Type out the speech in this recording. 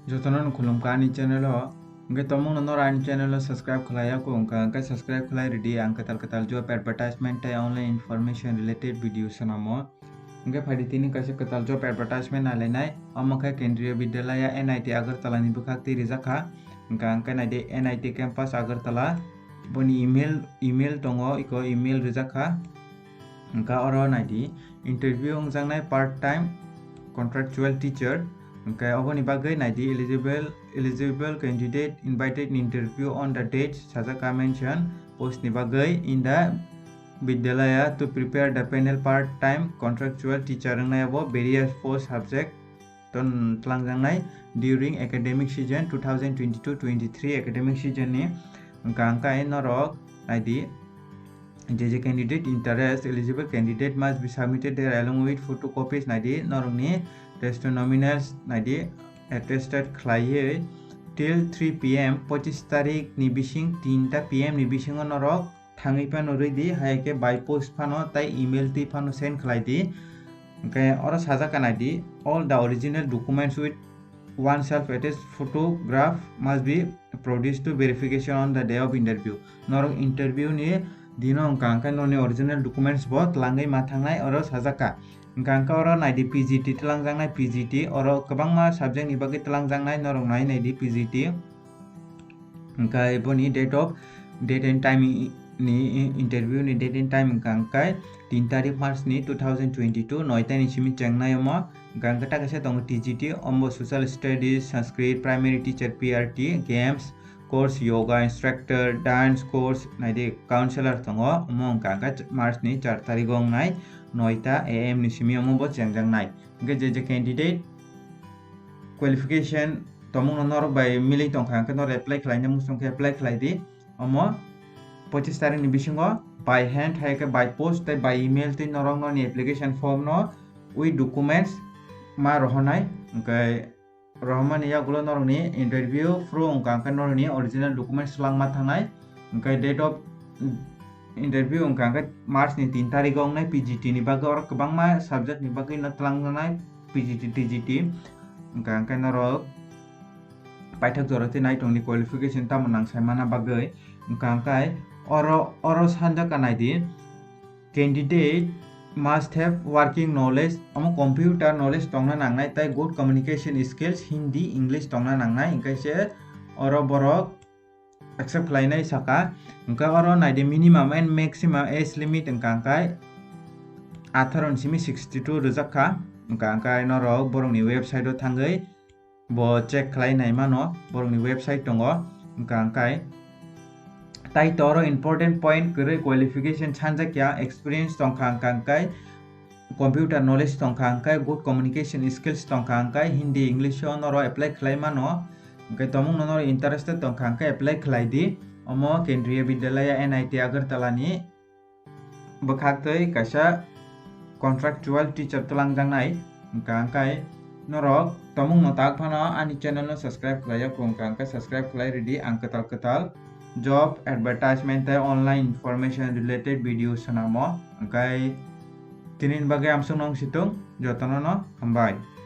Jotonon Khulumkha ni channel ho nge tomong nonor ani channel lo subscribe khulaya ko angka subscribe khulai ready angka tal job advertisement tai online information related videos sanamo nge phadi tini kaise katal job advertisement alenai amakai Kendriya Vidyalaya NIT Agartala ni bukhakti rizakha angka naide NIT campus Agartala boni email tongo iko email rizakha angka oro naidi interview angjangnai part time contractual teacher okay, oboni bagai naidi eligible candidate invited in interview on the date sajaka mention post ni bagai in the Vidyalaya to prepare the panel part-time contractual teacher ngai abo various post subject ton tlangjang during academic season 2022-23 academic season ni angka norok naidi JJ candidate interest eligible candidate must be submitted there along with photocopies naidi norongni testimonials naidi attested khlaiye till 3 pm 25 tarik ni bising 3 pm ni bising norok thangi pano ready haike by post pano tai email ti pano send khlai di okay ora saja kanadi all the original documents with one self attached photograph must be produced to verification on the day of interview norok interview ni dino angka noni original documents bot langai mathangnai oro sajaka angka oro naidi PGT tlangjang PGT oro kabangma subject ni bagi tlangjang norok naidi PGT angka boni date and time ni interview ni date and time angka 3 tarik March ni 2022 9 ni simi changnai mo angka ta kase tong TGT ombo social studies Sanskrit primary teacher PRT games course yoga instructor dance course naidi counselor tongo among angka March ni 4 tarik ong nai 9 am ni simi ambo changjang nai angka je candidate qualification tomong nor by mili tong angka nor apply khlai na musong apply khlai di amo 25 tarik ni bisingo by hand haike by post tai by email ti norong no ni application form no with documents ma rohonai angkai rohman ya gulo norong ni interview through angka norong ni original documents lang ma thangnai angkai date of interview angka March ni 3 tarik ong nai PGT ni bagai or kabangma subject ni bagai na tlangnai PGT TGT angka norok paithak joroti nai tong ni qualification ta manang saimana bagai angka oro sanja kanai di candidate must have working knowledge amo computer knowledge tongna nangnai tai good communication skills Hindi English tongna nangnai ingkaise oro borok accept lainai saka ingka oro naide minimum and maximum age limit ingka 18 simi 62 rojaka ingka norok borokni website o thangai bo check khlainai mano borokni website tongo ingka tai toro important point kore qualification chanja kya experience tongkhangkai computer knowledge tongkhangkai good communication skills tongkhangkai Hindi English onoro apply khlai mano kai tomong nonor interested tongkhangkai apply khlai di omo Kendriya Vidyalaya NIT Agartala ni bukhaktoi kaisa contractual teacher tlangjang angkai norok tomong no tak phano ani channel no subscribe khlaya angka subscribe khlai ready angkatal job advertisement tai online information related videos sanamo angkai tinin bagai amsung nong situng jotono no Hambai.